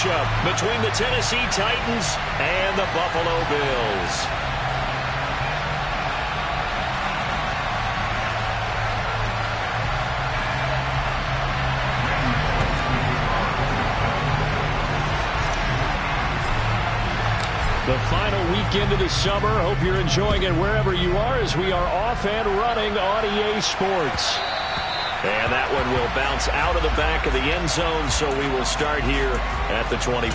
matchup between the Tennessee Titans and the Buffalo Bills. The final weekend of the summer. Hope you're enjoying it wherever you are as we are off and running on EA Sports. And that one will bounce out of the back of the end zone, so we will start here at the 25.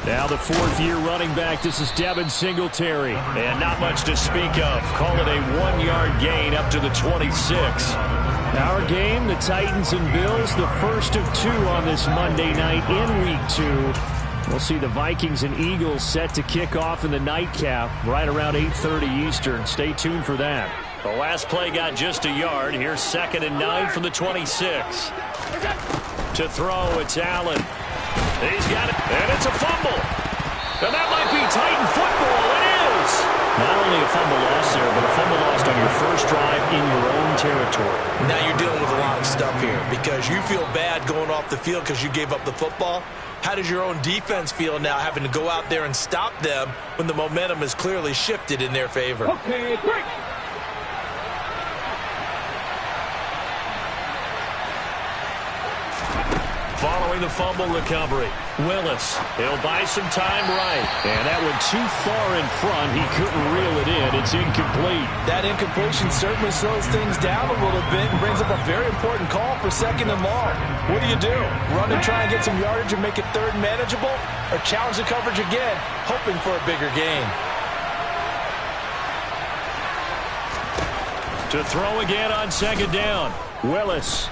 Now the fourth-year running back, this is Devin Singletary. And not much to speak of. Call it a 1-yard gain up to the 26. Our game, the Titans and Bills, the first of two on this Monday night in Week 2. We'll see the Vikings and Eagles set to kick off in the nightcap right around 8:30 Eastern. Stay tuned for that. The last play got just a yard. Here's 2nd and 9 from the 26. To throw, it's Allen. He's got it, and it's a fumble. And that might be Titan football. It is. Not only a fumble loss there, but a fumble lost on your first drive in your own territory. Now you're dealing with a lot of stuff here because you feel bad going off the field because you gave up the football. How does your own defense feel now having to go out there and stop them when the momentum is clearly shifted in their favor? Okay, break. Following the fumble recovery, Willis, he'll buy some time right. And that went too far in front. He couldn't reel it in. It's incomplete. That incompletion certainly slows things down a little bit and brings up a very important call for 2nd and long. What do? Run and try and get some yardage and make it 3rd manageable? Or challenge the coverage again, hoping for a bigger gain? To throw again on 2nd down, Willis.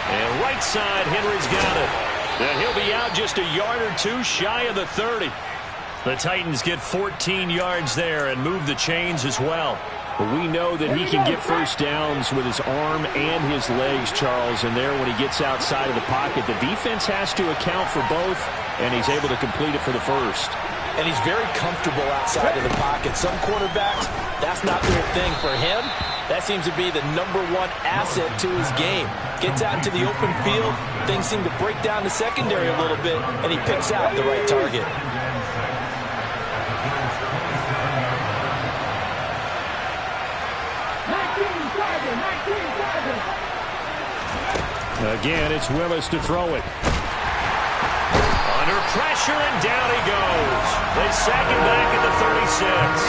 And right side, Henry's got it. And he'll be out just a yard or two shy of the 30. The Titans get 14 yards there and move the chains as well. But we know that he can get first downs with his arm and his legs, Charles. And there, when he gets outside of the pocket, the defense has to account for both, and he's able to complete it for the first. And he's very comfortable outside of the pocket. Some quarterbacks, that's not their thing. For him, that seems to be the #1 asset to his game. Gets out into the open field, things seem to break down the secondary a little bit, and he picks out the right target. Again, it's Willis to throw it. Under pressure, and down he goes. They sack him back at the 36.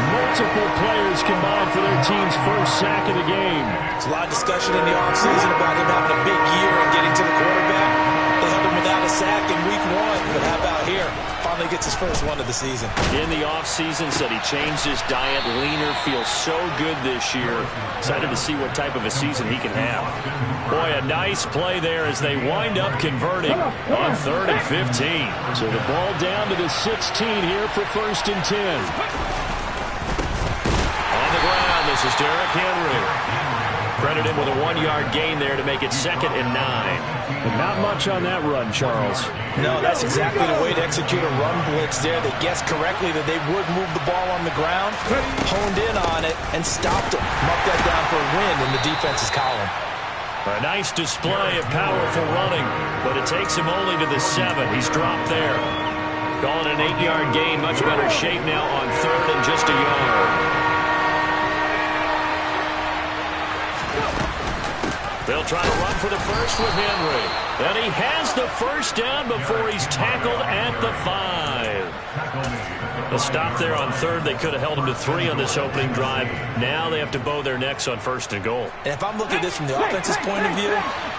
Multiple players combined for their team's first sack of the game. There's a lot of discussion in the offseason about him having a big year and getting to the quarterback. They held him without a sack in Week 1, but how about here? Finally gets his first one of the season. In the offseason, said he changed his diet, leaner, feels so good this year. Excited to see what type of a season he can have. Boy, a nice play there as they wind up converting on 3rd and 15. So the ball down to the 16 here for 1st and 10. On the ground, this is Derrick Henry. Credit him with a 1-yard gain there to make it 2nd and 9. But not much on that run, Charles. No, that's exactly the way to execute a run blitz there. They guessed correctly that they would move the ball on the ground, honed in on it, and stopped it. Marked that down for a win in the defense's column. A nice display of powerful running, but it takes him only to the 7. He's dropped there. Calling an 8-yard gain, much better shape now on 3rd and just a yard. They'll try to run for the first with Henry. And he has the first down before he's tackled at the 5. A stop there on 3rd. They could have held him to 3 on this opening drive. Now they have to bow their necks on 1st and goal. And if I'm looking at this from the offense's point of view,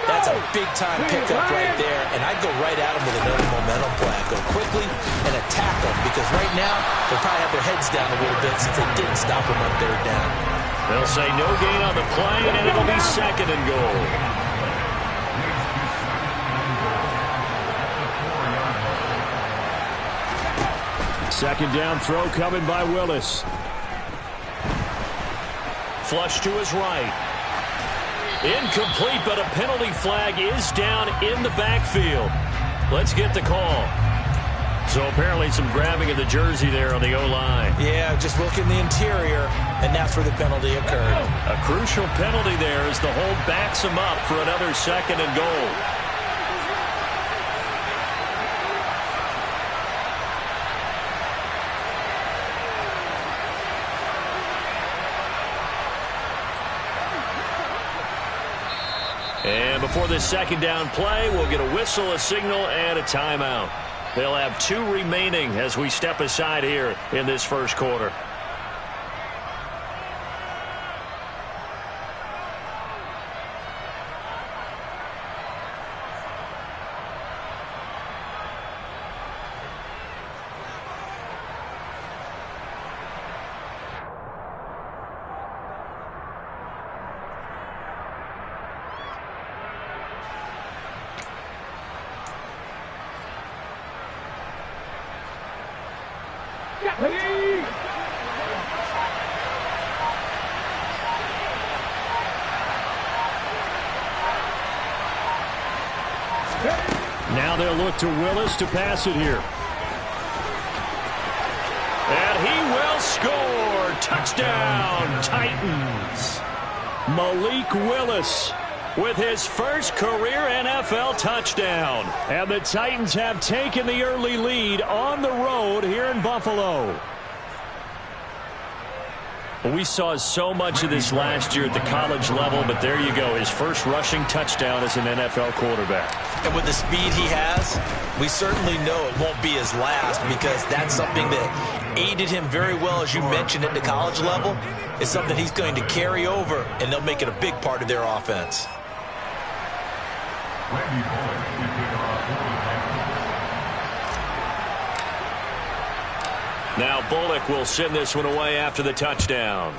that's a big-time pickup right there. And I'd go right at him with another momentum plan. Go quickly and attack them because right now they'll probably have their heads down a little bit since they didn't stop him on 3rd down. They'll say no gain on the play, and it'll be 2nd and goal. Second down throw coming by Willis. Flush to his right. Incomplete, but a penalty flag is down in the backfield. Let's get the call. So apparently some grabbing of the jersey there on the O-line. Yeah, just look in the interior, and that's where the penalty occurred. A crucial penalty there as the hold backs him up for another 2nd and goal. And before this 2nd down play, we'll get a whistle, a signal, and a timeout. They'll have 2 remaining as we step aside here in this 1st quarter. Now they'll look to Willis to pass it here. And he will score. Touchdown, Titans. Malik Willis with his first career NFL touchdown. And the Titans have taken the early lead on the road here in Buffalo. We saw so much of this last year at the college level, but there you go. His first rushing touchdown as an NFL quarterback. And with the speed he has, we certainly know it won't be his last, because that's something that aided him very well, as you mentioned, at the college level. It's something he's going to carry over, and they'll make it a big part of their offense. Now Bullock will send this one away after the touchdown.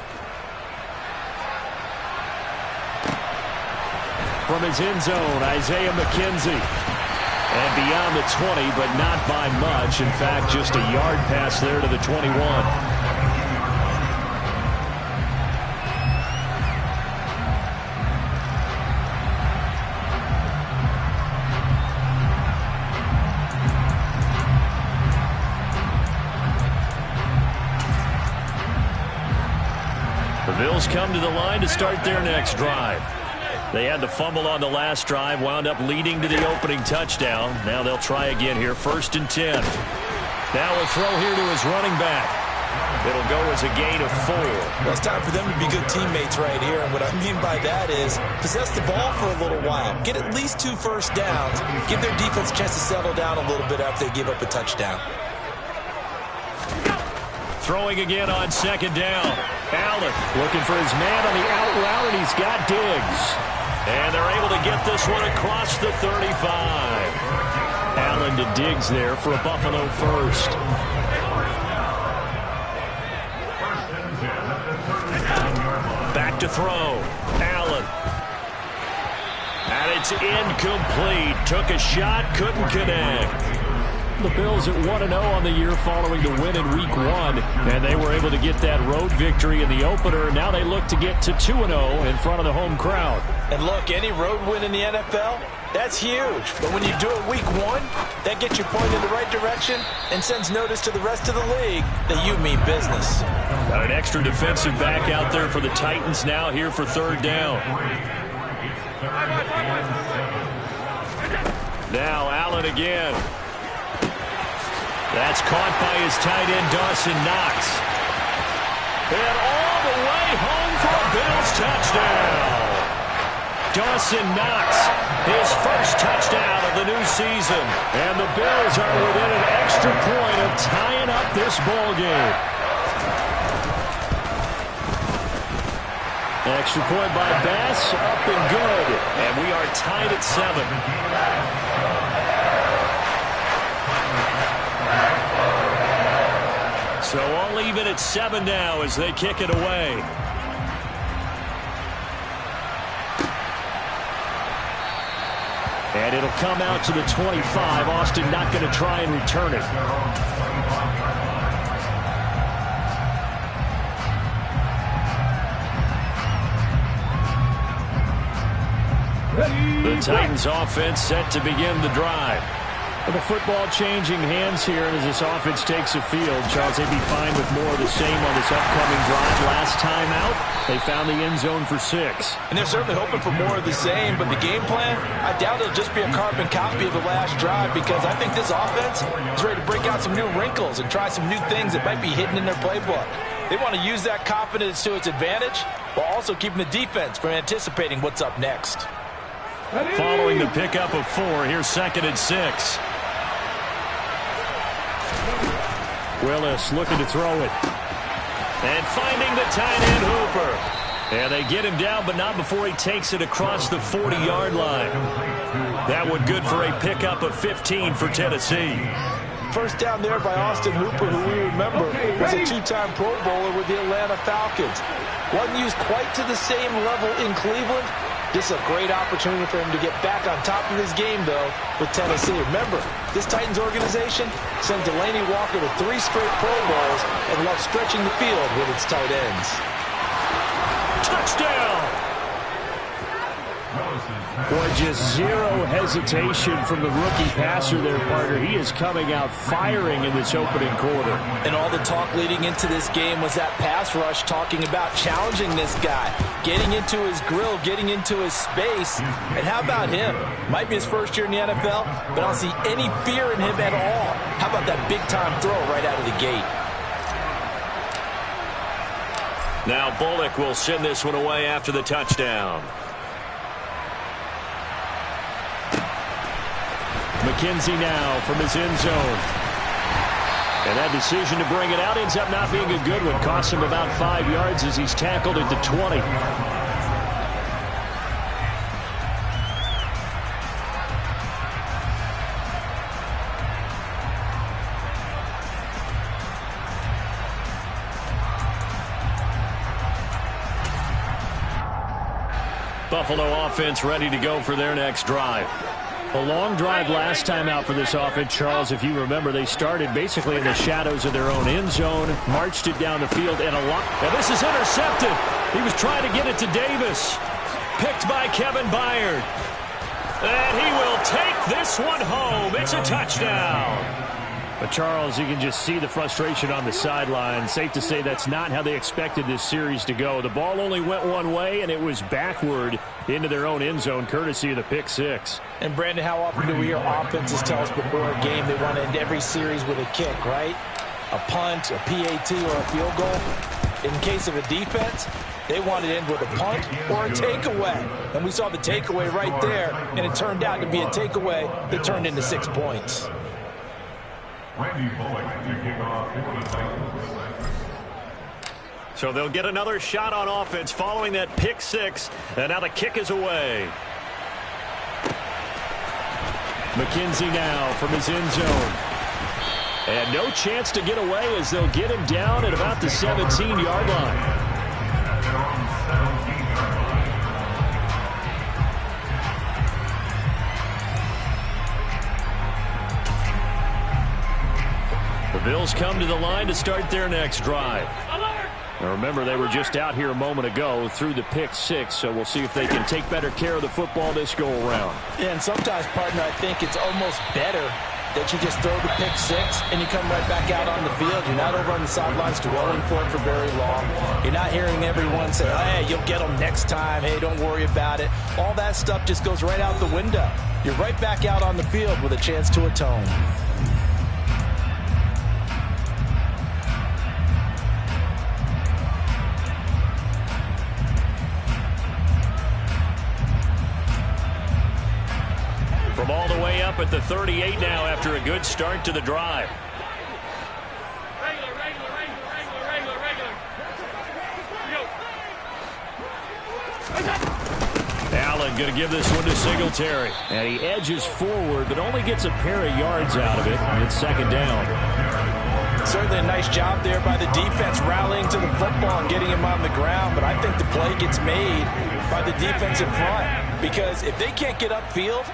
From his end zone, Isaiah McKenzie. And beyond the 20, but not by much. In fact, just a yard pass there to the 21. The Bills come to the line to start their next drive. They had the fumble on the last drive, wound up leading to the opening touchdown. Now they'll try again here, 1st and 10. Now a throw here to his running back. It'll go as a gain of 4. Well, it's time for them to be good teammates right here, and what I mean by that is possess the ball for a little while, get at least 2 first downs, give their defense a chance to settle down a little bit after they give up a touchdown. Throwing again on 2nd down. Allen looking for his man on the out route, and he's got Diggs. And they're able to get this one across the 35. Allen to Diggs there for a Buffalo first. Back to throw. Allen. And it's incomplete. Took a shot, couldn't connect. The Bills at 1-0 on the year following the win in Week 1, and they were able to get that road victory in the opener. Now they look to get to 2-0 in front of the home crowd. And look, any road win in the NFL, that's huge. But when you do it Week 1, that gets you pointed in the right direction and sends notice to the rest of the league that you mean business. Got an extra defensive back out there for the Titans now here for 3rd down. Now Allen again. That's caught by his tight end, Dawson Knox. And all the way home for a Bills touchdown. Dawson Knox, his first touchdown of the new season. And the Bills are within an extra point of tying up this ball game. Extra point by Bass, up and good. And we are tied at 7. So all even at 7 now as they kick it away. And it'll come out to the 25. Austin not going to try and return it. The Titans offense set to begin the drive. With the football changing hands here, and as this offense takes the field, Charles, they'd be fine with more of the same on this upcoming drive. Last time out, they found the end zone for 6. And they're certainly hoping for more of the same, but the game plan, I doubt it'll just be a carbon copy of the last drive, because I think this offense is ready to break out some new wrinkles and try some new things that might be hidden in their playbook. They want to use that confidence to its advantage while also keeping the defense from anticipating what's up next. Following the pickup of 4, here's 2nd and 6. Willis looking to throw it. And finding the tight end Hooper. And they get him down, but not before he takes it across the 40-yard line. That one good for a pickup of 15 for Tennessee. First down there by Austin Hooper, who we remember was a 2-time Pro Bowler with the Atlanta Falcons. Wasn't used quite to the same level in Cleveland. This is a great opportunity for him to get back on top of his game, though, with Tennessee. Remember, this Titans organization sent Delanie Walker to 3 straight Pro Bowls and loves stretching the field with its tight ends. Touchdown! Boy, just zero hesitation from the rookie passer there, partner. He is coming out firing in this opening quarter. And all the talk leading into this game was that pass rush, talking about challenging this guy, getting into his grill, getting into his space. And how about him? Might be his first year in the NFL, but I don't see any fear in him at all. How about that big-time throw right out of the gate? Now Bullock will send this one away after the touchdown. McKenzie now from his end zone. And that decision to bring it out ends up not being a good one. Costs him about 5 yards as he's tackled at the 20. Buffalo offense ready to go for their next drive. A long drive last time out for this offense, Charles. If you remember, they started basically in the shadows of their own end zone, marched it down the field, and now this is intercepted. He was trying to get it to Davis. Picked by Kevin Byard. And he will take this one home. It's a touchdown. But, Charles, you can just see the frustration on the sideline. Safe to say that's not how they expected this series to go. The ball only went one way, and it was backward into their own end zone, courtesy of the pick 6. And, Brandon, how often do we hear offenses tell us before a game they want to end every series with a kick, right? A punt, a PAT, or a field goal. In case of a defense, they want to end with a punt or a takeaway. And we saw the takeaway right there, and it turned out to be a takeaway that turned into 6 points. So they'll get another shot on offense following that pick 6. And now the kick is away. McKenzie now from his end zone. And no chance to get away as they'll get him down at about the 17-yard line. The Bills come to the line to start their next drive. Now remember, they were just out here a moment ago through the pick 6, so we'll see if they can take better care of the football this go around. Yeah, and sometimes, partner, I think it's almost better that you just throw the pick 6 and you come right back out on the field. You're not over on the sidelines dwelling for it for very long. You're not hearing everyone say, hey, you'll get them next time. Hey, don't worry about it. All that stuff just goes right out the window. You're right back out on the field with a chance to atone. From all the way up at the 38 now after a good start to the drive. Allen going to give this one to Singletary. And he edges forward, but only gets a pair of yards out of it. It's second down. Certainly a nice job there by the defense rallying to the football and getting him on the ground. But I think the play gets made by the defense in front. Because if they can't get upfield,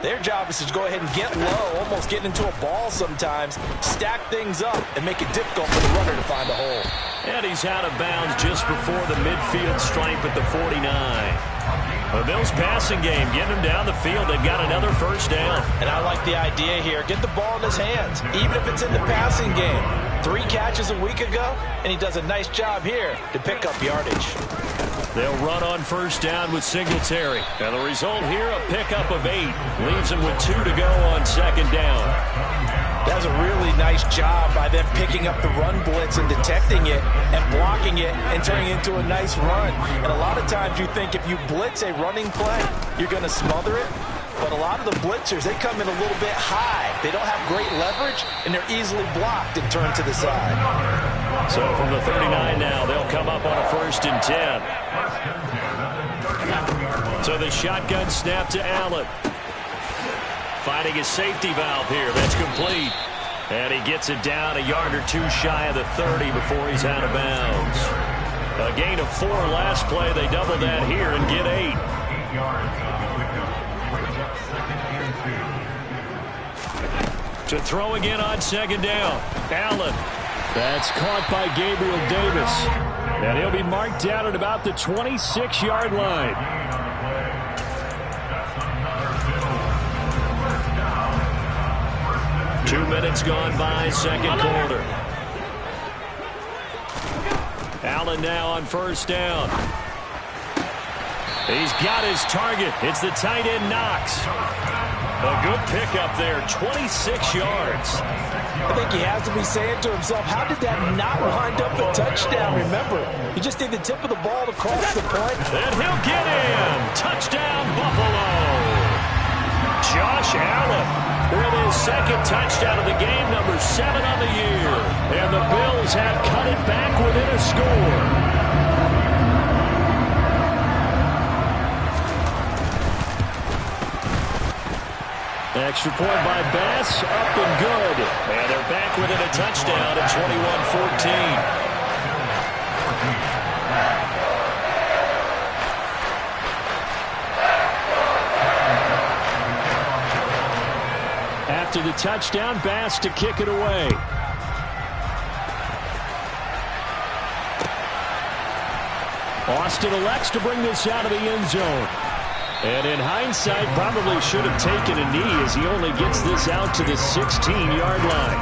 their job is to go ahead and get low, almost get into a ball sometimes, stack things up, and make it difficult for the runner to find a hole. And he's out of bounds just before the midfield stripe at the 49. The Bills passing game, getting him down the field. They've got another first down. And I like the idea here. Get the ball in his hands, even if it's in the passing game. 3 catches a week ago, and he does a nice job here to pick up yardage. They'll run on first down with Singletary. And the result here, a pickup of 8. Leaves them with 2 to go on second down. That's a really nice job by them picking up the run blitz and detecting it and blocking it and turning it into a nice run. And a lot of times you think if you blitz a running play, you're going to smother it. But a lot of the blitzers, they come in a little bit high. They don't have great leverage, and they're easily blocked and turned to the side. So from the 39 now, they'll come up on a 1st and 10. So the shotgun snap to Allen. Finding his safety valve here. That's complete. And he gets it down a yard or 2 shy of the 30 before he's out of bounds. A gain of 4 last play. They double that here and get 8. To throw again on second down. Allen. That's caught by Gabriel Davis. And he'll be marked down at about the 26-yard line. Two minutes gone by, second quarter. Allen now on first down. He's got his target. It's the tight end Knox. A good pickup there, 26 yards. I think he has to be saying to himself, how did that not wind up a touchdown? Remember, he just need the tip of the ball to cross the point. And he'll get in. Touchdown, Buffalo. Josh Allen with his 2nd touchdown of the game, number 7 on the year. And the Bills have cut it back within a score. Extra point by Bass, up and good. And they're back within a touchdown at 21-14. After the touchdown, Bass to kick it away. Austin elects to bring this out of the end zone. And in hindsight, probably should have taken a knee as he only gets this out to the 16-yard line.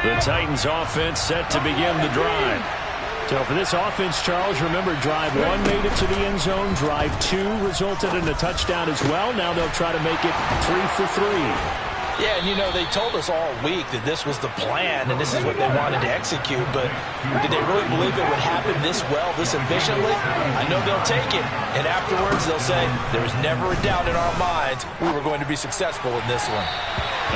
The Titans offense set to begin the drive. So for this offense, Charles, remember drive 1 made it to the end zone. Drive 2 resulted in a touchdown as well. Now they'll try to make it 3 for 3. Yeah, and you know, they told us all week that this was the plan and this is what they wanted to execute, but did they really believe it would happen this well, this efficiently? I know they'll take it, and afterwards they'll say, there's never a doubt in our minds we were going to be successful in this one.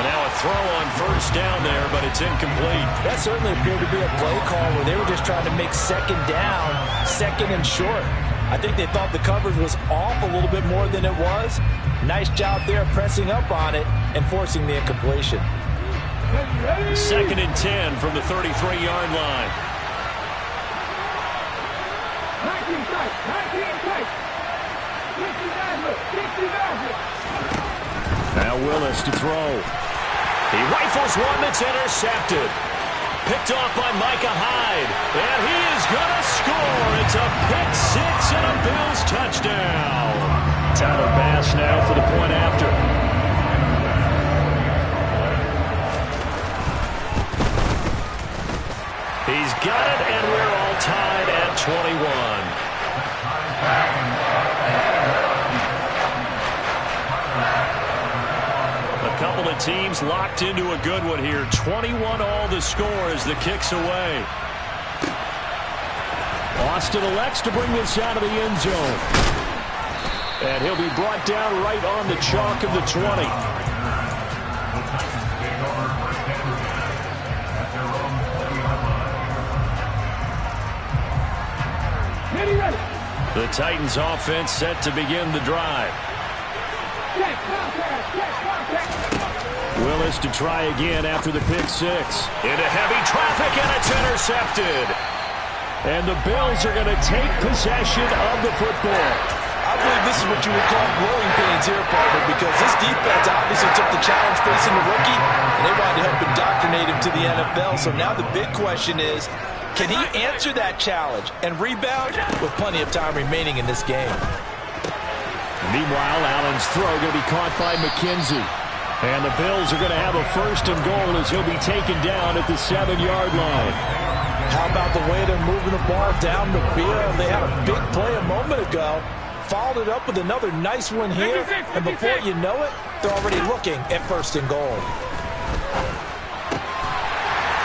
And now a throw on first down there, but it's incomplete. That certainly appeared to be a play call where they were just trying to make second down, second and short. I think they thought the coverage was off a little bit more than it was. Nice job there pressing up on it and forcing the incompletion. 2nd and 10 from the 33-yard line. Now Willis to throw. He rifles one that's intercepted. Picked off by Micah Hyde. And he is going to score. It's a pick 6 and a Bills touchdown. Tyler Bass now for the point after. He's got it, and we're all tied at 21. A couple of teams locked into a good one here. 21 all the score as the kick's away. Austin elects to bring this out of the end zone. And he'll be brought down right on the chalk of the 20. The Titans offense set to begin the drive. Willis to try again after the pick 6. Into heavy traffic, and it's intercepted. And the Bills are going to take possession of the football. I I believe this is what you would call growing pains here, partner, because this defense obviously took the challenge facing the rookie, and they wanted to help indoctrinate him to the NFL. So now the big question is, can he answer that challenge and rebound with plenty of time remaining in this game? Meanwhile, Allen's throw going to be caught by McKenzie. And the Bills are going to have a 1st and goal as he'll be taken down at the 7-yard line. How about the way they're moving the ball down the field? They had a big play a moment ago. Followed it up with another nice one here. And before you know it, they're already looking at 1st and goal.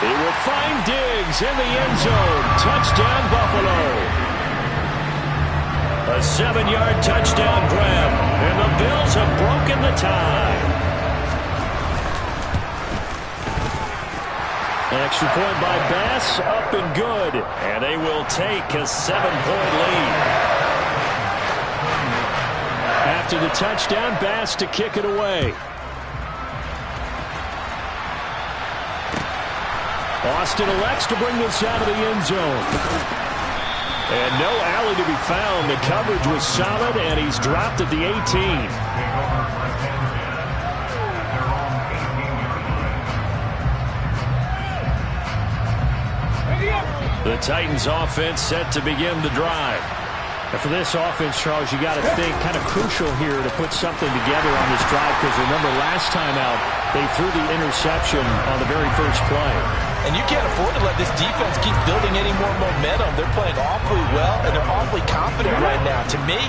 He will find Diggs in the end zone. Touchdown, Buffalo. A 7-yard touchdown grab. And the Bills have broken the tie. Extra point by Bass, up and good. And they will take a 7-point lead. After the touchdown, Bass to kick it away. Austin elects to bring this out of the end zone. And no alley to be found. The coverage was solid, and he's dropped at the 18. The Titans offense set to begin the drive. And for this offense, Charles, you got to think kind of crucial here to put something together on this drive, because remember last time out they threw the interception on the very first play. And you can't afford to let this defense keep building any more momentum. They're playing awfully well, and they're awfully confident right now. To me,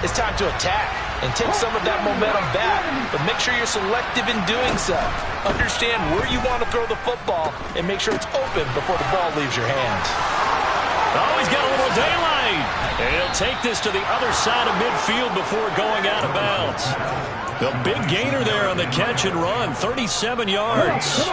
it's time to attack and take some of that momentum back, but make sure you're selective in doing so. Understand where you want to throw the football and make sure it's open before the ball leaves your hands. Oh, he's got a little daylight. And he'll take this to the other side of midfield before going out of bounds. The big gainer there on the catch and run, 37 yards.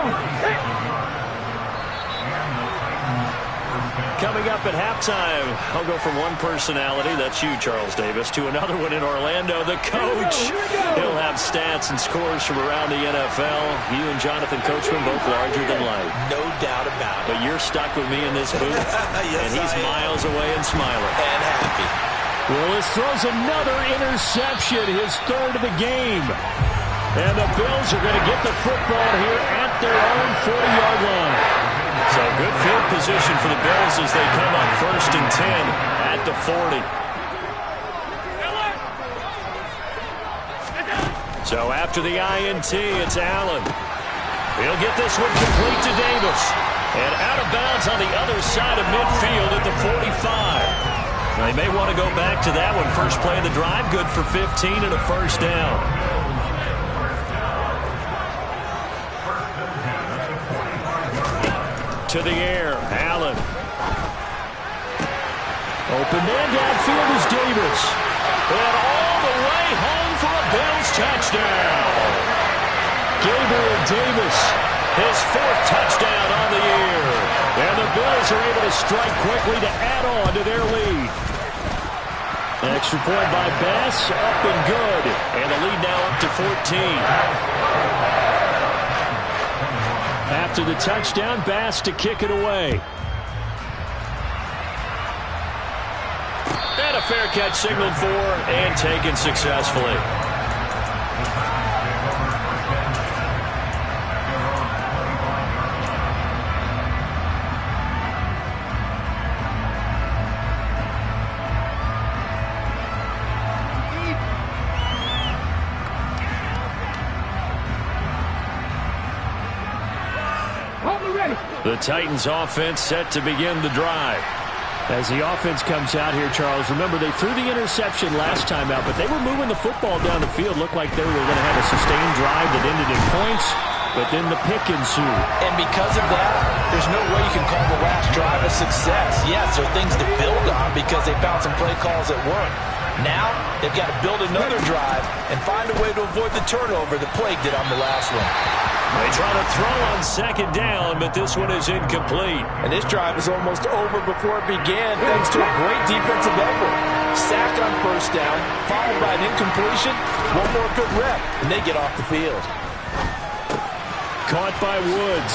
Coming up at halftime, I'll go from one personality, that's you, Charles Davis, to another one in Orlando, the coach. He'll have stats and scores from around the NFL. You and Jonathan Coachman both larger than life. No doubt about it. But you're stuck with me in this booth, yes, and he's miles away and smiling. And happy. Willis throws another interception, his 3rd of the game. And the Bills are going to get the football here at their own 40-yard line. So good field position for the Bills as they come up 1st and 10 at the 40. So after the INT, it's Allen. He'll get this one complete to Davis. And out of bounds on the other side of midfield at the 45. They may want to go back to that one. First play of the drive, good for 15 and a 1st down. To the air, Allen. Open man downfield is Davis. And all the way home for a Bills touchdown. Gabriel Davis, his 4th touchdown on the year. And the Bills are able to strike quickly to add on to their lead. Extra point by Bass, up and good. And the lead now up to 14. After the touchdown, Bass to kick it away. And a fair catch signaled for and taken successfully. The Titans offense set to begin the drive. As the offense comes out here, Charles, remember they threw the interception last time out, but they were moving the football down the field. Looked like they were going to have a sustained drive that ended in points, but then the pick ensued. And because of that, there's no way you can call the last drive a success. Yes, there are things to build on because they found some play calls that work. Now, they've got to build another drive and find a way to avoid the turnover that plagued it on the last one. They try to throw on 2nd down, but this one is incomplete. And this drive is almost over before it began thanks to a great defensive effort. Sack on 1st down, followed by an incompletion, one more good rep, and they get off the field. Caught by Woods.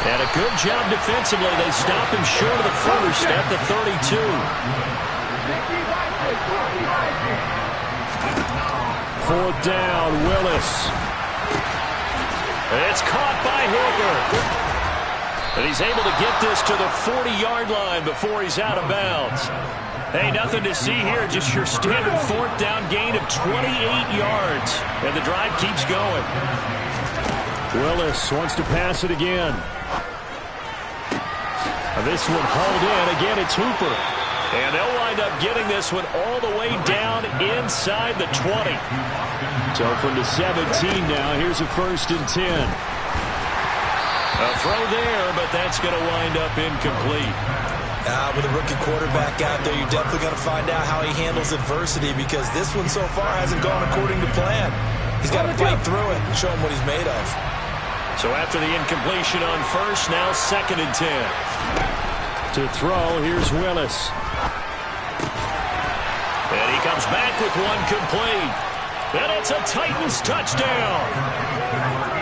And a good job defensively. They stop him short of the 1st at the 32. 4th down, Willis. It's caught by Hooper. And he's able to get this to the 40-yard line before he's out of bounds. Hey, nothing to see here, just your standard 4th down gain of 28 yards. And the drive keeps going. Willis wants to pass it again. This one hauled in. Again, it's Hooper. And they'll wind up getting this one all the way down inside the 20. So from the 17 now, here's a 1st and 10. A throw there, but that's going to wind up incomplete. With a rookie quarterback out there, you're definitely going to find out how he handles adversity, because this one so far hasn't gone according to plan. He's got to fight through it and show him what he's made of. So after the incompletion on 1st, now 2nd and 10. To throw, here's Willis. And he comes back with one complete. And it's a Titans touchdown.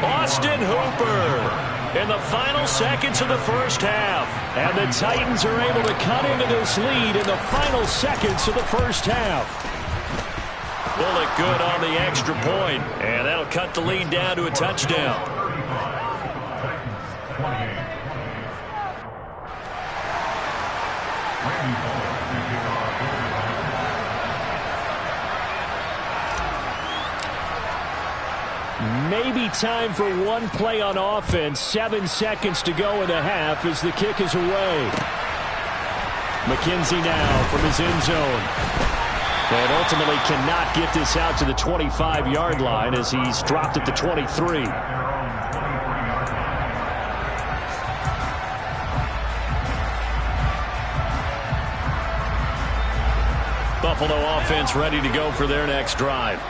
Austin Hooper in the final seconds of the 1st half. And the Titans are able to cut into this lead in the final seconds of the 1st half. Bullock good on the extra point. And that'll cut the lead down to a touchdown. Maybe time for one play on offense. 7 seconds to go in the half as the kick is away. McKenzie now from his end zone. And ultimately cannot get this out to the 25-yard line as he's dropped at the 23. Buffalo offense ready to go for their next drive.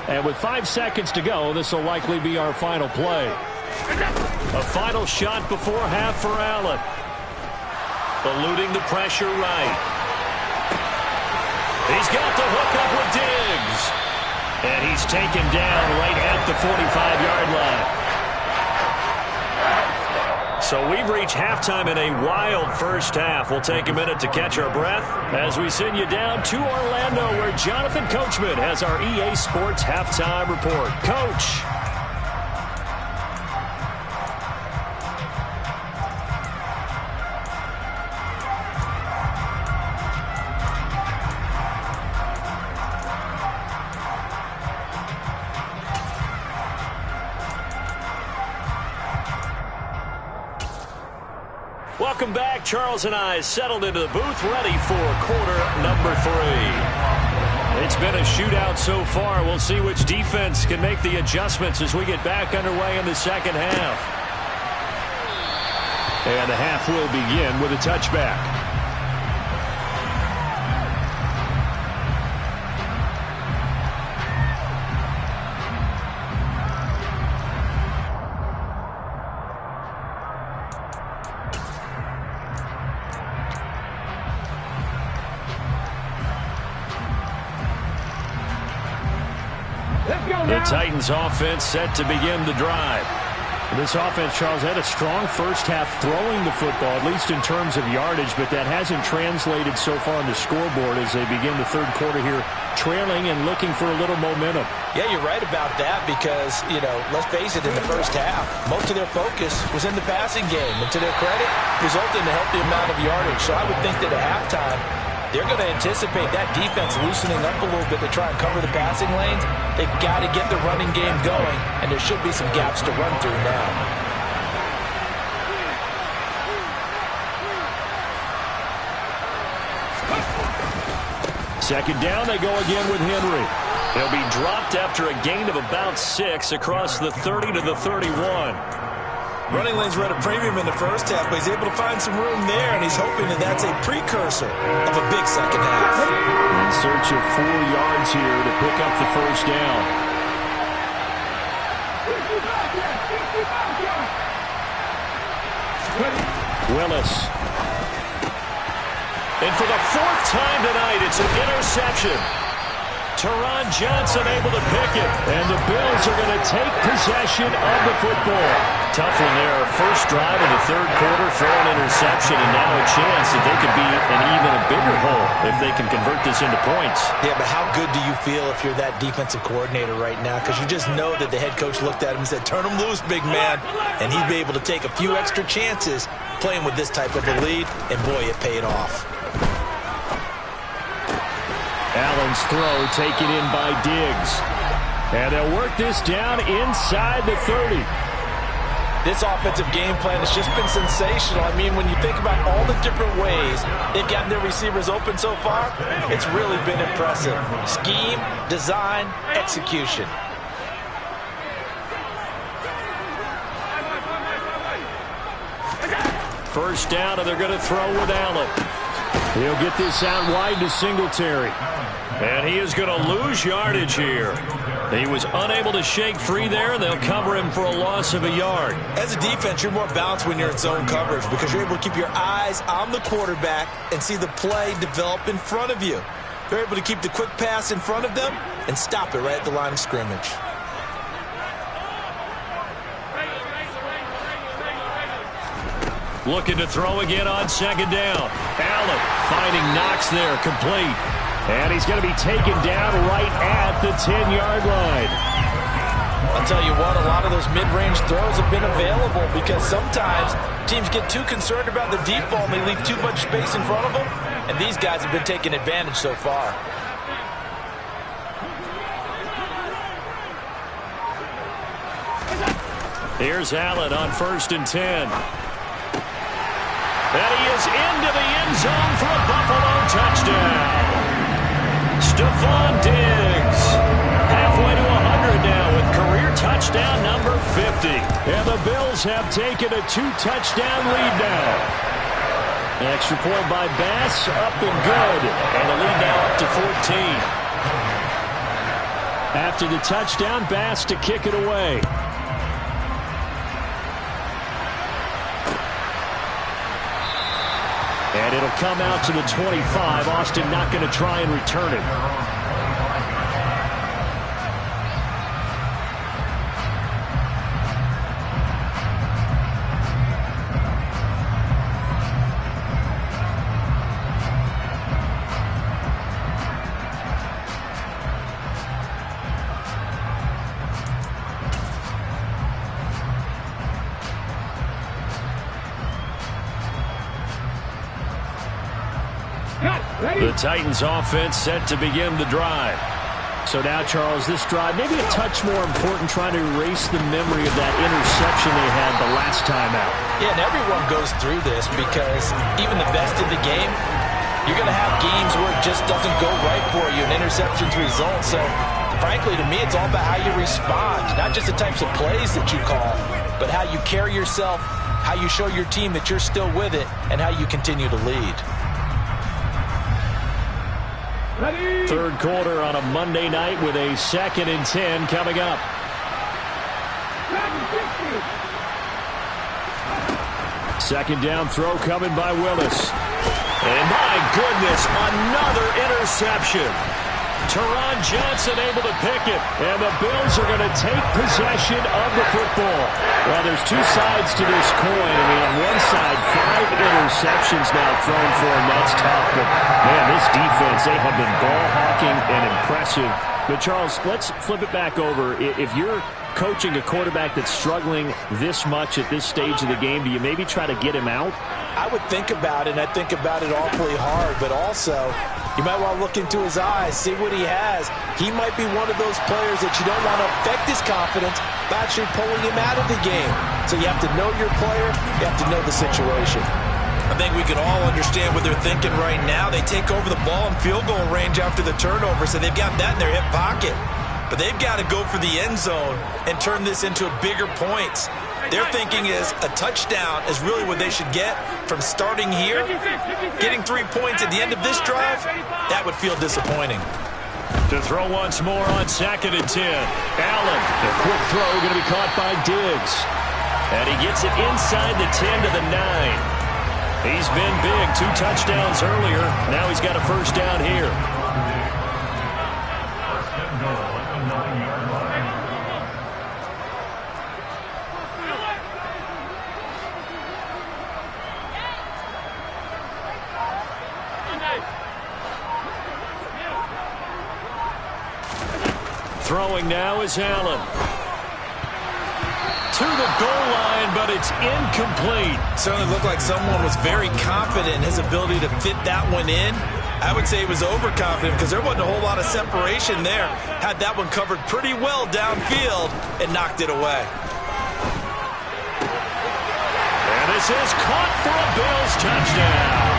And with 5 seconds to go, this will likely be our final play. A final shot before half for Allen. Eluding the pressure right. He's got the hook up with Diggs. And he's taken down right at the 45-yard line. So we've reached halftime in a wild 1st half. We'll take a minute to catch our breath as we send you down to Orlando, where Jonathan Coachman has our EA Sports Halftime Report. Coach. Welcome back. Charles and I settled into the booth, ready for quarter number 3. It's been a shootout so far. We'll see which defense can make the adjustments as we get back underway in the 2nd half. And the half will begin with a touchback. The Titans offense set to begin the drive. This offense, Charles, had a strong 1st half throwing the football, at least in terms of yardage, but that hasn't translated so far on the scoreboard as they begin the 3rd quarter here, trailing and looking for a little momentum. Yeah, you're right about that because, let's face it, in the 1st half, most of their focus was in the passing game. And to their credit, resulted in a healthy amount of yardage. So I would think that at halftime, they're going to anticipate that defense loosening up a little bit to try and cover the passing lanes. They've got to get the running game going, and there should be some gaps to run through now. Second down, they go again with Henry. He'll be dropped after a gain of about 6 across the 30 to the 31. Running lanes were at a premium in the 1st half, but he's able to find some room there, and he's hoping that that's a precursor of a big 2nd half. In search of 4 yards here to pick up the 1st down. Willis. And for the 4th time tonight, it's an interception. Teron Johnson able to pick it. And the Bills are going to take possession of the football. Tough one there. First drive in the third quarter, throw an interception, and now a chance that they could be in even a bigger hole if they can convert this into points. Yeah, but how good do you feel if you're that defensive coordinator right now? Because you just know that the head coach looked at him and said, turn him loose, big man. And he'd be able to take a few extra chances playing with this type of a lead, and boy, it paid off. Allen's throw taken in by Diggs. And they'll work this down inside the 30. This offensive game plan has just been sensational. I mean, when you think about all the different ways they've gotten their receivers open so far, it's really been impressive. Scheme, design, execution. First down, and they're going to throw with Allen. He'll get this out wide to Singletary. And he is going to lose yardage here. He was unable to shake free there, and they'll cover him for a loss of a yard. As a defense, you're more balanced when you're in zone coverage because you're able to keep your eyes on the quarterback and see the play develop in front of you. You're able to keep the quick pass in front of them and stop it right at the line of scrimmage. Looking to throw again on second down. Allen finding Knox there, complete. And he's going to be taken down right at the 10-yard line. I'll tell you what, a lot of those mid-range throws have been available because sometimes teams get too concerned about the deep ball and they leave too much space in front of them. And these guys have been taking advantage so far. Here's Allen on 1st and 10. And he is into the end zone for a Buffalo touchdown. Stephon Diggs, halfway to 100 now with career touchdown number 50. And the Bills have taken a 2-touchdown lead now. An extra point by Bass, up and good. And the lead now up to 14. After the touchdown, Bass to kick it away. And it'll come out to the 25. Austin not going to try and return it. The Titans offense set to begin the drive. So now, Charles, this drive maybe a touch more important, trying to erase the memory of that interception they had the last time out. Yeah, and everyone goes through this because even the best in the game, you're going to have games where it just doesn't go right for you, and interceptions result. So, frankly, to me, it's all about how you respond, not just the types of plays that you call, but how you carry yourself, how you show your team that you're still with it, and how you continue to lead. Third quarter on a Monday night with a 2nd and 10 coming up. Second down throw coming by Willis. And my goodness, another interception. Teron Johnson able to pick it. And the Bills are going to take possession of the football. Well, there's two sides to this coin. I mean, on one side, 5 interceptions now thrown for him. That's tough. But, man, this defense, they have been ball hawking and impressive. But, Charles, let's flip it back over. If you're coaching a quarterback that's struggling this much at this stage of the game, do you maybe try to get him out? I would think about it, and I think about it awfully hard, but also you might want to look into his eyes, see what he has. He might be one of those players that you don't want to affect his confidence by actually pulling him out of the game. So you have to know your player, you have to know the situation. I think we can all understand what they're thinking right now. They take over the ball in field goal range after the turnover, so they've got that in their hip pocket. But they've got to go for the end zone and turn this into bigger points. Their thinking is a touchdown is really what they should get from starting here. Getting 3 points at the end of this drive, that would feel disappointing. To throw once more on 2nd and 10. Allen, the quick throw going to be caught by Diggs. And he gets it inside the 10 to the 9. He's been big, 2 touchdowns earlier. Now he's got a first down here. Throwing now is Allen. To the goal line, but it's incomplete. Certainly looked like someone was very confident in his ability to fit that one in. I would say he was overconfident because there wasn't a whole lot of separation there. Had that one covered pretty well downfield and knocked it away. And this is caught for a Bills touchdown.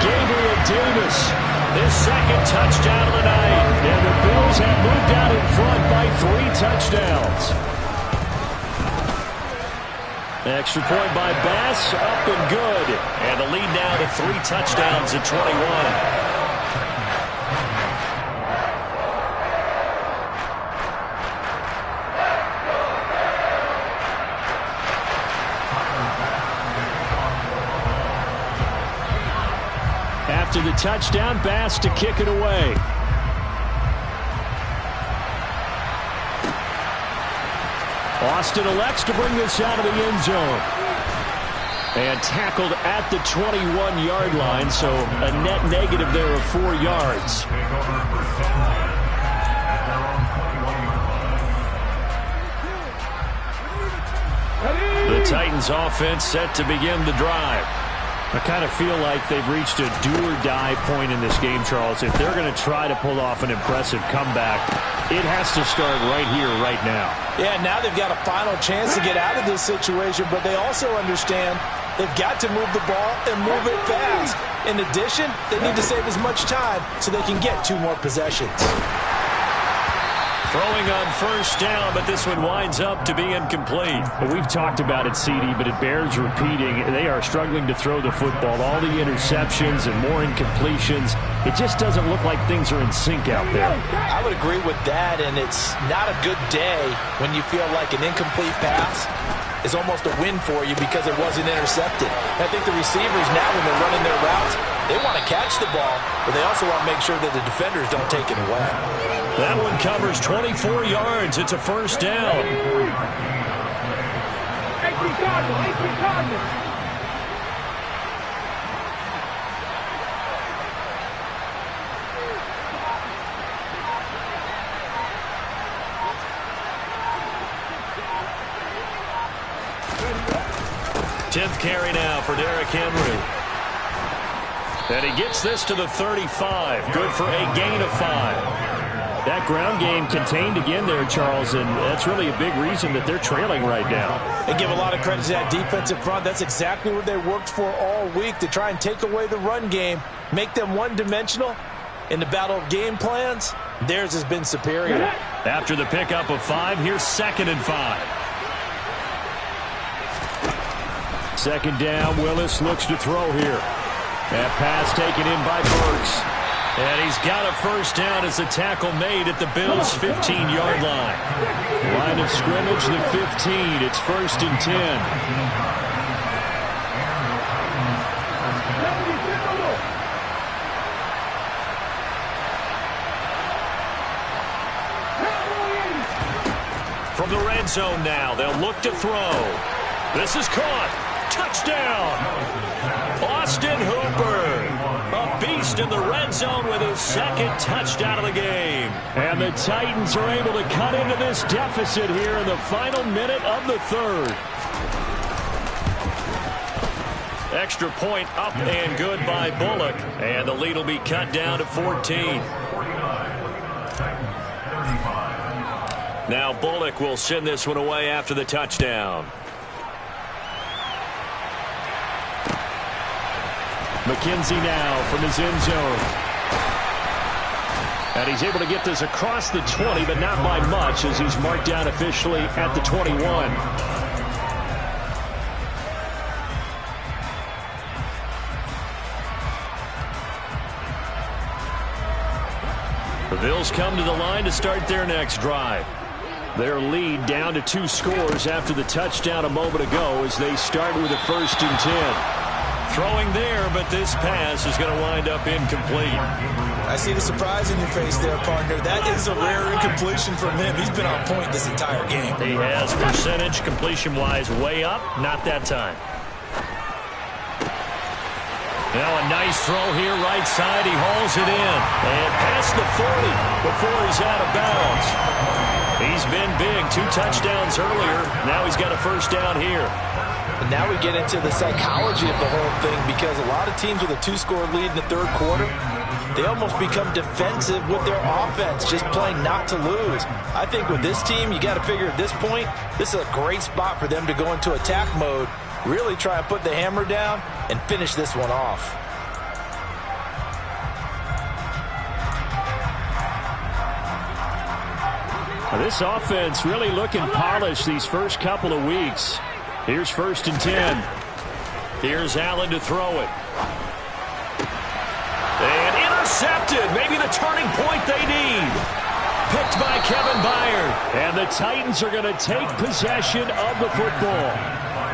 Gabriel Davis, his second touchdown of the night. And the Bills have moved out in front by 3 touchdowns. Extra point by Bass, up and good. And the lead now to 3 touchdowns at 21. After the touchdown, Bass to kick it away. Austin elects to bring this out of the end zone. And tackled at the 21-yard line, so a net negative there of 4 yards. The Titans offense set to begin the drive. I kind of feel like they've reached a do-or-die point in this game, Charles. If they're going to try to pull off an impressive comeback, it has to start right here, right now. Yeah, now they've got a final chance to get out of this situation, but they also understand they've got to move the ball and move it fast. In addition, they need to save as much time so they can get 2 more possessions. Throwing on first down, but this one winds up to be incomplete. Well, we've talked about it, CD, but it bears repeating. They are struggling to throw the football. All the interceptions and more incompletions. It just doesn't look like things are in sync out there. I would agree with that, and it's not a good day when you feel like an incomplete pass is almost a win for you because it wasn't intercepted. I think the receivers now, when they're running their routes, they want to catch the ball, but they also want to make sure that the defenders don't take it away. That one covers 24 yards. It's a first down. Tenth carry now for Derrick Henry. And he gets this to the 35. Good for a gain of 5. That ground game contained again there, Charles, and that's really a big reason that they're trailing right now. And give a lot of credit to that defensive front. That's exactly what they worked for all week, to try and take away the run game, make them one-dimensional. In the battle of game plans, theirs has been superior. After the pickup of 5, here's 2nd and 5. Second down, Willis looks to throw here. That pass taken in by Burks. And he's got a first down as the tackle made at the Bills' 15-yard line. Line of scrimmage, the 15. It's 1st and 10. From the red zone now, they'll look to throw. This is caught. Touchdown! Austin Hooper, a beast in the red zone with his 2nd touchdown of the game. And the Titans are able to cut into this deficit here in the final minute of the 3rd. Extra point up and good by Bullock. And the lead will be cut down to 14. Now Bullock will send this one away after the touchdown. McKenzie now from his end zone. And he's able to get this across the 20, but not by much, as he's marked down officially at the 21. The Bills come to the line to start their next drive. Their lead down to 2 scores after the touchdown a moment ago as they start with a 1st and 10. Throwing there, but this pass is going to wind up incomplete. I see the surprise in your face there, partner. That is a rare incompletion from him. He's been on point this entire game. He has percentage completion-wise way up. Not that time. Now a nice throw here right side. He hauls it in. And past the 40. before he's out of bounds. He's been big. 2 touchdowns earlier. Now he's got a first down here. And now we get into the psychology of the whole thing, because a lot of teams with a 2-score lead in the third quarter, they almost become defensive with their offense, just playing not to lose. I think with this team, you got to figure at this point, this is a great spot for them to go into attack mode, really try and put the hammer down and finish this one off. This offense really looking polished these first couple of weeks. Here's 1st and 10. Here's Allen to throw it. And intercepted. Maybe the turning point they need. Picked by Kevin Byard. And the Titans are going to take possession of the football.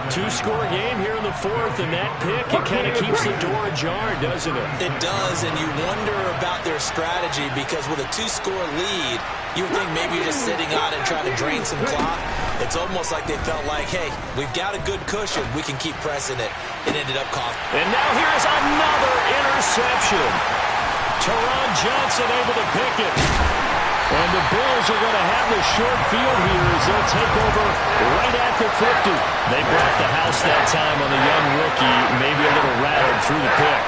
2-score game here in the 4th, and that pick, it kind of keeps the door ajar, doesn't it? It does, and you wonder about their strategy, because with a 2-score lead, you think maybe you're just sitting on it trying to drain some clock. It's almost like they felt like, hey, we've got a good cushion. We can keep pressing it. It ended up costing. And now here's another interception. Teron Johnson able to pick it. And the Bills are going to have the short field here as they'll take over right at the 50. They brought the house that time on the young rookie, maybe a little rattled through the pick.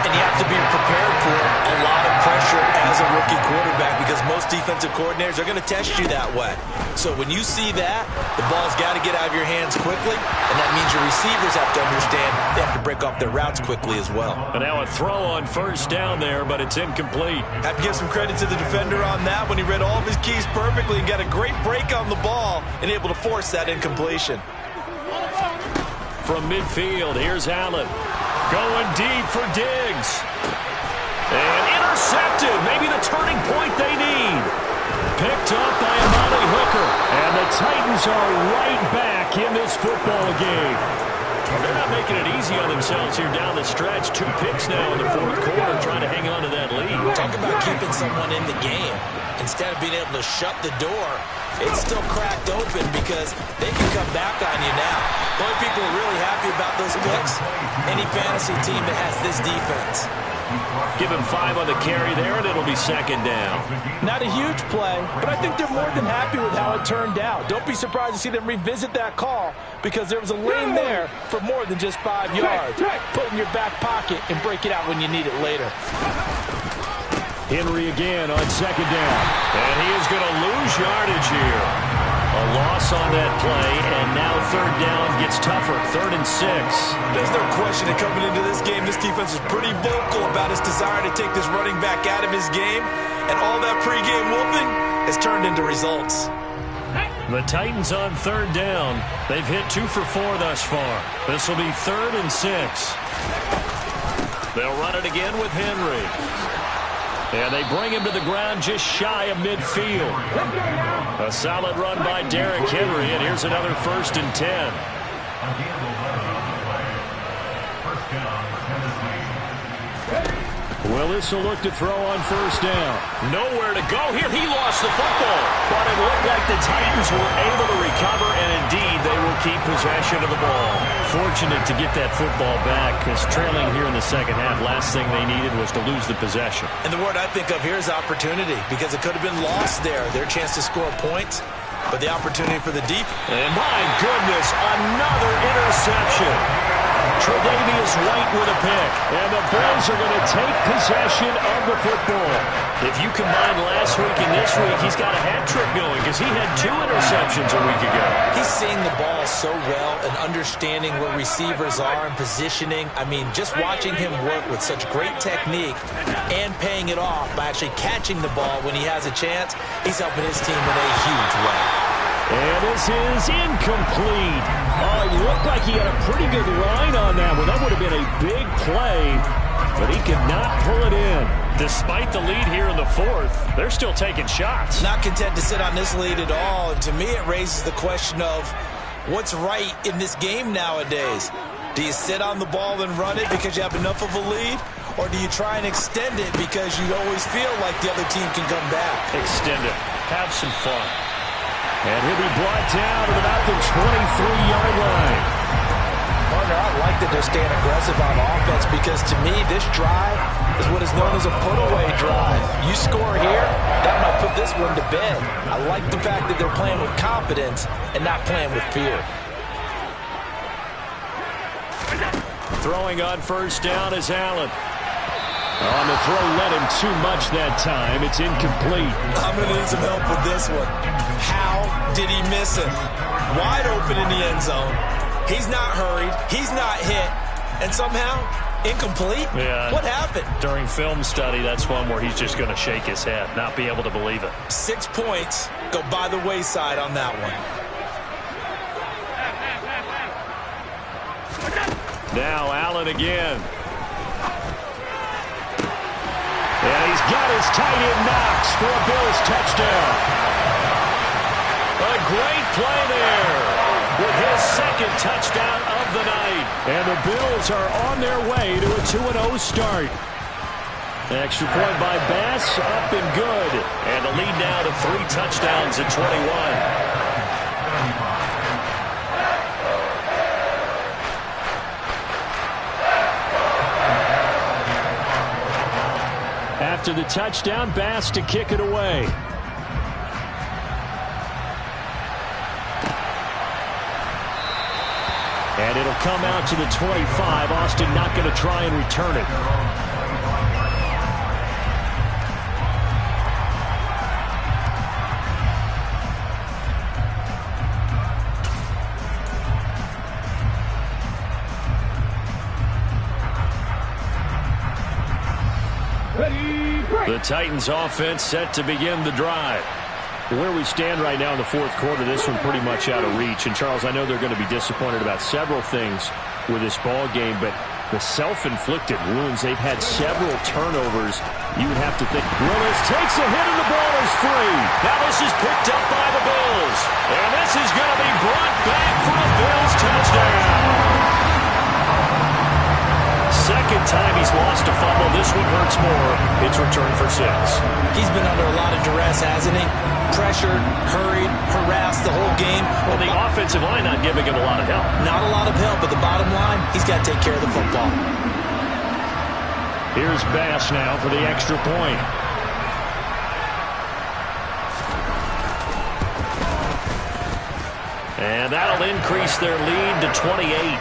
And you have to be prepared for a lot of pressure as a rookie quarterback, because most defensive coordinators are going to test you that way. So when you see that, the ball's got to get out of your hands quickly, and that means your receivers have to understand they have to break off their routes quickly as well. And now a throw on 1st down there, but it's incomplete. Have to give some credit to the defender on that when he read all of his keys perfectly and got a great break on the ball and able to force that incompletion. From midfield, here's Allen. Going deep for Diggs. And intercepted. Maybe the turning point they need. Picked up by Amani Hooker. And the Titans are right back in this football game. They're not making it easy on themselves here down the stretch. 2 picks now in the 4th quarter, trying to hang on to that lead. Talk about keeping someone in the game. Instead of being able to shut the door, it's still cracked open because they can come back on you now. The only people who are really happy about those picks, any fantasy team that has this defense. Give him 5 on the carry there, and it'll be 2nd down. Not a huge play, but I think they're more than happy with how it turned out. Don't be surprised to see them revisit that call, because there was a lane there for more than just 5 yards. Put it in your back pocket and break it out when you need it later. Henry again on 2nd down. And he is going to lose yardage here. A loss on that play, and now 3rd down gets tougher. 3rd and 6. There's no question that coming into this game, this defense is pretty vocal about its desire to take this running back out of his game. And all that pregame wolfing has turned into results. The Titans on 3rd down. They've hit 2 for 4 thus far. This will be 3rd and 6. They'll run it again with Henry. And they bring him to the ground just shy of midfield. A solid run by Derrick Henry, and here's another 1st and 10. Well, this will look to throw on 1st down. Nowhere to go here. He lost the football. But it looked like the Titans were able to recover, and indeed they will keep possession of the ball. Fortunate to get that football back, because trailing here in the 2nd half, last thing they needed was to lose the possession. And the word I think of here is opportunity, because it could have been lost there, their chance to score points, but the opportunity for the deep. And my goodness, another interception. Tre'Davious White with a pick. And the Bills are going to take possession of the football. If you combine last week and this week, he's got a hat trick going, because he had 2 interceptions a week ago. He's seeing the ball so well and understanding where receivers are and positioning. I mean, just watching him work with such great technique and paying it off by actually catching the ball when he has a chance, he's helping his team in a huge way. And this is incomplete. Oh, it looked like he had a pretty good line on that one. That would have been a big play, but he could not pull it in. Despite the lead here in the 4th, they're still taking shots. Not content to sit on this lead at all. And to me, it raises the question of what's right in this game nowadays. Do you sit on the ball and run it because you have enough of a lead? Or do you try and extend it because you always feel like the other team can come back? Extend it. Have some fun. And he'll be brought down at about the 23-yard line. Partner, I like that they're staying aggressive on offense, because to me, this drive is what is known as a put-away drive. You score here, that might this one to bed. I like the fact that they're playing with confidence and not playing with fear. Throwing on first down is Allen. On the throw, led him too much that time. It's incomplete. I'm going to need some help with this one. How did he miss him? Wide open in the end zone. He's not hurried. He's not hit. And somehow, incomplete? Yeah. What happened? During film study, that's one where he's just going to shake his head, not be able to believe it. 6 points go by the wayside on that one. Now Allen again. And he's got his tight end Knox for a Bills touchdown. A great play there with his second touchdown of the night. And the Bills are on their way to a 2-0 start. Extra point by Bass, up and good. And the lead now to 3 touchdowns at 21. After the touchdown, Bass to kick it away. And it'll come out to the 25. Austin not going to try and return it. The Titans offense set to begin the drive. Where we stand right now in the fourth quarter, this one pretty much out of reach. And, Charles, I know they're going to be disappointed about several things with this ball game, but the self-inflicted wounds, they've had several turnovers. You would have to think. Willis takes a hit and the ball is free. Now this is picked up by the Bills. And this is going to be brought back for a Bills touchdown. Second time he's lost a fumble. This one hurts more. It's returned for 6. He's been under a lot of duress, hasn't he? Pressured, hurried, harassed the whole game. Well, the offensive line not giving him a lot of help. Not a lot of help, but the bottom line, he's got to take care of the football. Here's Bass now for the extra point. And that'll increase their lead to 28.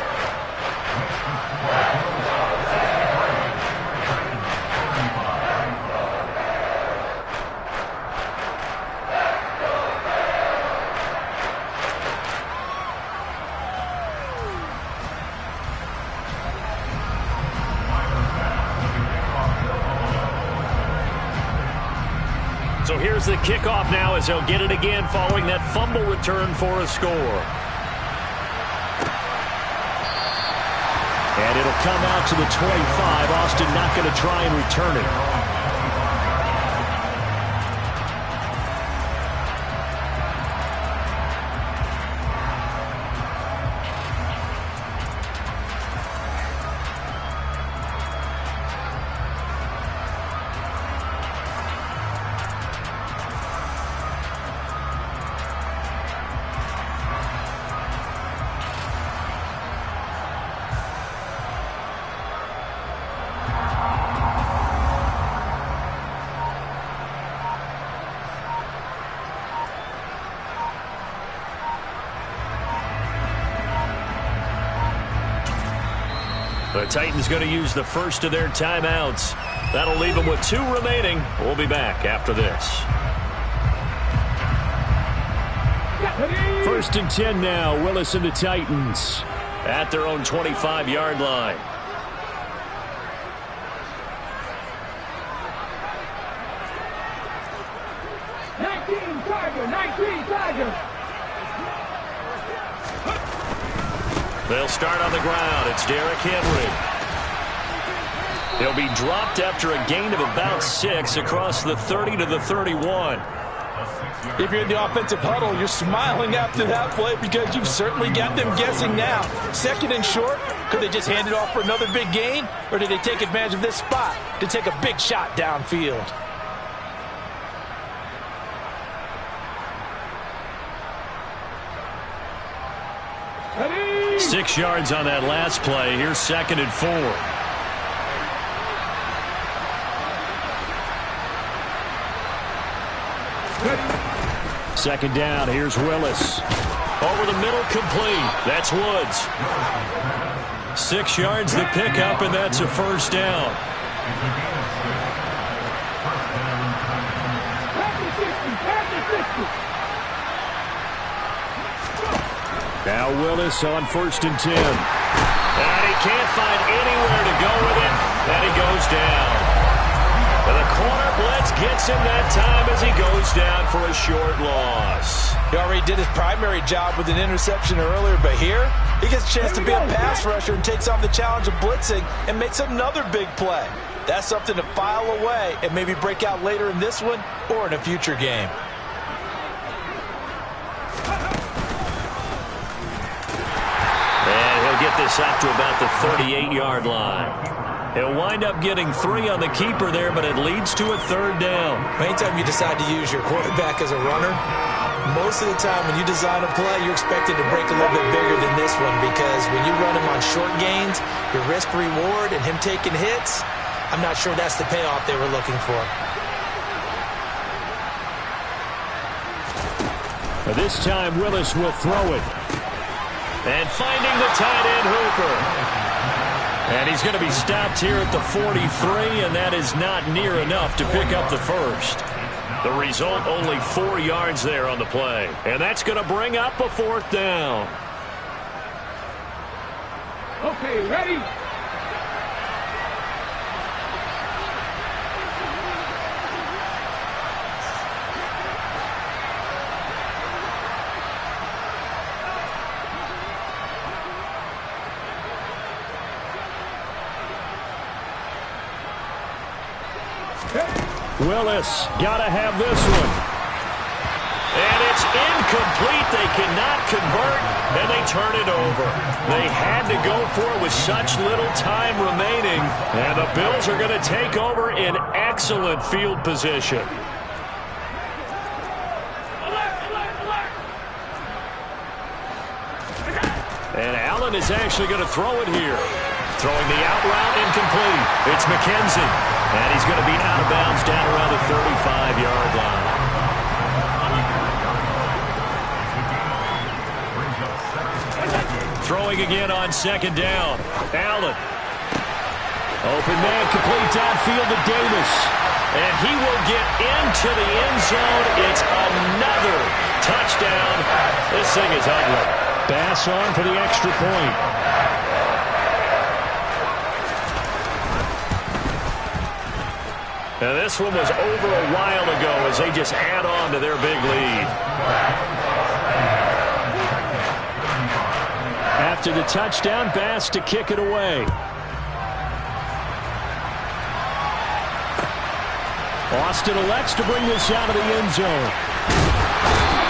So here's the kickoff now as he'll get it again following that fumble return for a score. And it'll come out to the 25. Austin not going to try and return it. The Titans going to use the first of their timeouts. That'll leave them with 2 remaining. We'll be back after this. 1st and 10 now. Willis and the Titans at their own 25-yard line. They'll start on the ground. It's Derrick Henry. He'll be dropped after a gain of about 6 across the 30 to the 31. If you're in the offensive huddle, you're smiling after that play because you've certainly got them guessing now. 2nd and short, could they just hand it off for another big gain? Or did they take advantage of this spot to take a big shot downfield? 6 yards on that last play. Here's 2nd and 4. Second down, here's Willis. Over the middle, complete. That's Woods. 6 yards the pickup, and that's a first down. Now Willis on 1st and 10. And he can't find anywhere to go with it, and he goes down. And the corner blitz gets him that time as he goes down for a short loss. He already did his primary job with an interception earlier, but here he gets a chance to be a pass rusher and takes on the challenge of blitzing and makes another big play. That's something to file away and maybe break out later in this one or in a future game. And he'll get this out to about the 38-yard line. He'll wind up getting 3 on the keeper there, but it leads to a 3rd down. Anytime you decide to use your quarterback as a runner, most of the time when you design a play, you're expected to break a little bit bigger than this one, because when you run him on short gains, your risk-reward and him taking hits, I'm not sure that's the payoff they were looking for. This time Willis will throw it. And finding the tight end, Hooper. And he's going to be stopped here at the 43, and that is not near enough to pick up the first. The result, only 4 yards there on the play. And that's going to bring up a 4th down. Okay, ready? Willis, got to have this one. And it's incomplete. They cannot convert, and they turn it over. They had to go for it with such little time remaining, and the Bills are going to take over in excellent field position. And Allen is actually going to throw it here. Throwing the out route, incomplete. It's McKenzie. And he's going to be out of bounds down around the 35-yard line. Throwing again on 2nd down. Allen. Open man, complete downfield to Davis. And he will get into the end zone. It's another touchdown. This thing is ugly. Bass on for the extra point. Now this one was over a while ago as they just add on to their big lead. After the touchdown, Bass to kick it away. Austin elects to bring this out of the end zone.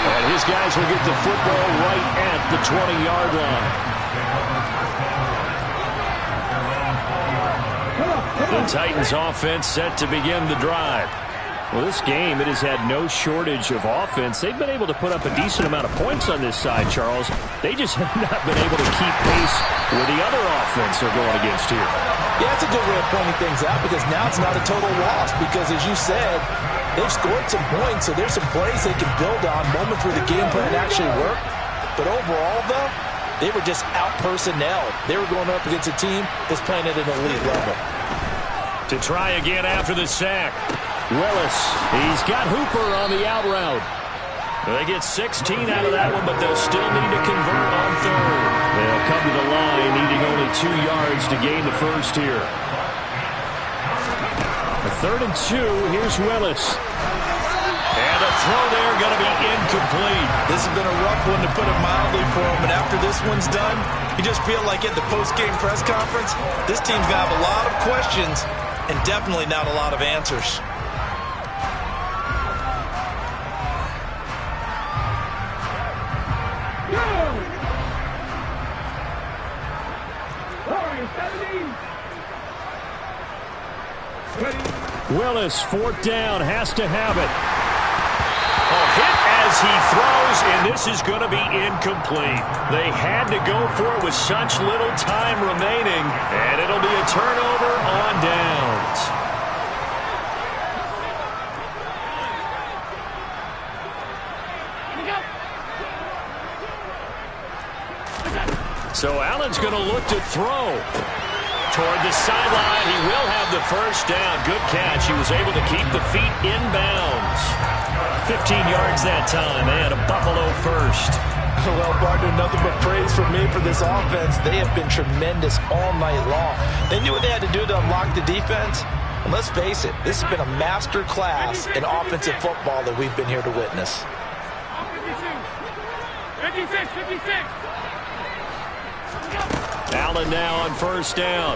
And his guys will get the football right at the 20-yard line. The Titans offense set to begin the drive. Well, this game, it has had no shortage of offense. They've been able to put up a decent amount of points on this side, Charles. They just have not been able to keep pace with the other offense they're going against here. Yeah, that's a good way of pointing things out, because now it's not a total loss, because as you said, they've scored some points, so there's some plays they can build on, moments where the game plan actually worked. But overall, though, they were just out-personnelled. They were going up against a team that's playing at an elite level. To try again after the sack. Willis, he's got Hooper on the out route. They get 16 out of that one, but they'll still need to convert on 3rd. They'll come to the line, needing only 2 yards to gain the first here. A 3rd and 2, here's Willis. And a throw there going to be incomplete. This has been a rough one, to put it mildly, for him. And after this one's done, you just feel like at the post-game press conference, this team's going to have a lot of questions and definitely not a lot of answers. Willis, 4th down, has to have it. Hit as he throws, and this is going to be incomplete. They had to go for it with such little time remaining, and it'll be a turnover on downs. So Allen's going to look to throw. Toward the sideline, he will have the first down. Good catch. He was able to keep the feet in bounds. 15 yards that time, and a Buffalo first. Well, partner, nothing but praise for me for this offense. They have been tremendous all night long. They knew what they had to do to unlock the defense. And let's face it, this has been a master class in offensive football that we've been here to witness. 56, 56. Allen now on first down.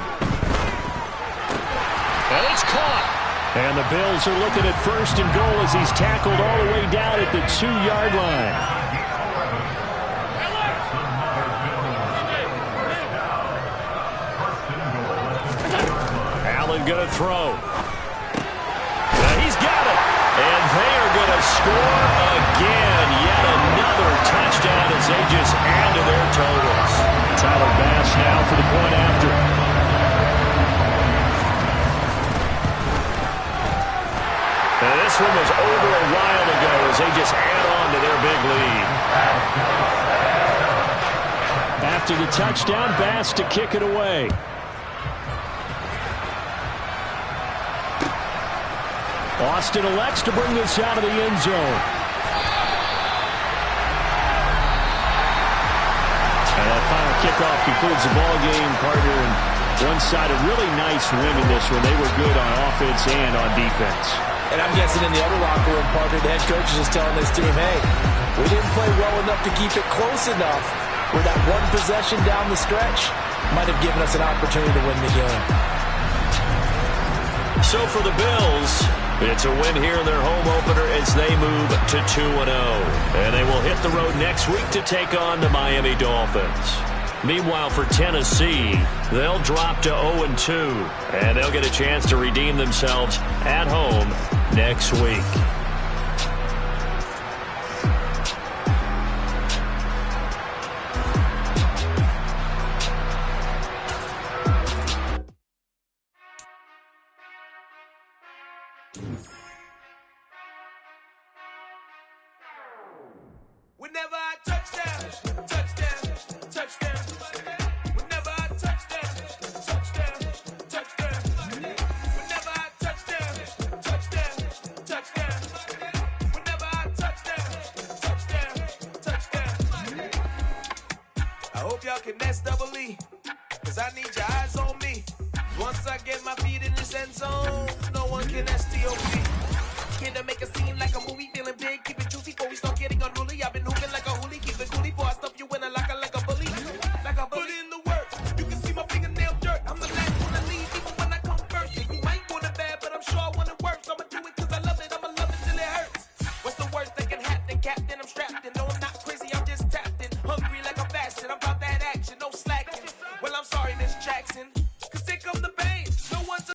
And it's caught. And the Bills are looking at first and goal as he's tackled all the way down at the 2-yard line. Allen going to throw. He's got it. And they are going to score again. Yet another touchdown as they just add to their totals. Tyler Bass now for the point after. And this one was over a while ago as they just add on to their big lead. After the touchdown, Bass to kick it away. Austin elects to bring this out of the end zone. And that final kickoff concludes the ball game, partner. And one side a really nice win in this one. They were good on offense and on defense. And I'm guessing in the other locker room, partner, the head coach is just telling this team, hey, we didn't play well enough to keep it close enough where that one possession down the stretch might have given us an opportunity to win the game. So for the Bills, it's a win here in their home opener as they move to 2-0. And they will hit the road next week to take on the Miami Dolphins. Meanwhile, for Tennessee, they'll drop to 0-2. And they'll get a chance to redeem themselves at home next week. Whenever I touchdown, touchdown, touchdown. Whenever I touchdown, touchdown, touchdown. Whenever I touchdown, touchdown, touchdown. Whenever I touchdown, touchdown. I hope y'all can S-double-E, cause I need your eyes on me. Once I get my feet in this end zone, no one can S-T-O-P. Can I make a scene like a movie, feeling big, keep it juicy before we start getting unruly. I've been hooping like a hoolie, keep it coolie before I stuff you in a locker like a bully. Like a bully. Put in the work, you can see my fingernail dirt. I'm the last one to leave, even when I come first. Yeah, you might want it bad, but I'm sure I want it worse. I'ma do it cause I love it, I'ma love it till it hurts. What's the worst that can happen, Captain? I'm strapped in, no I'm not crazy, I'm just tapped in. Hungry like a bastard, I'm about that action, no slacking. Well I'm sorry, Miss Jackson.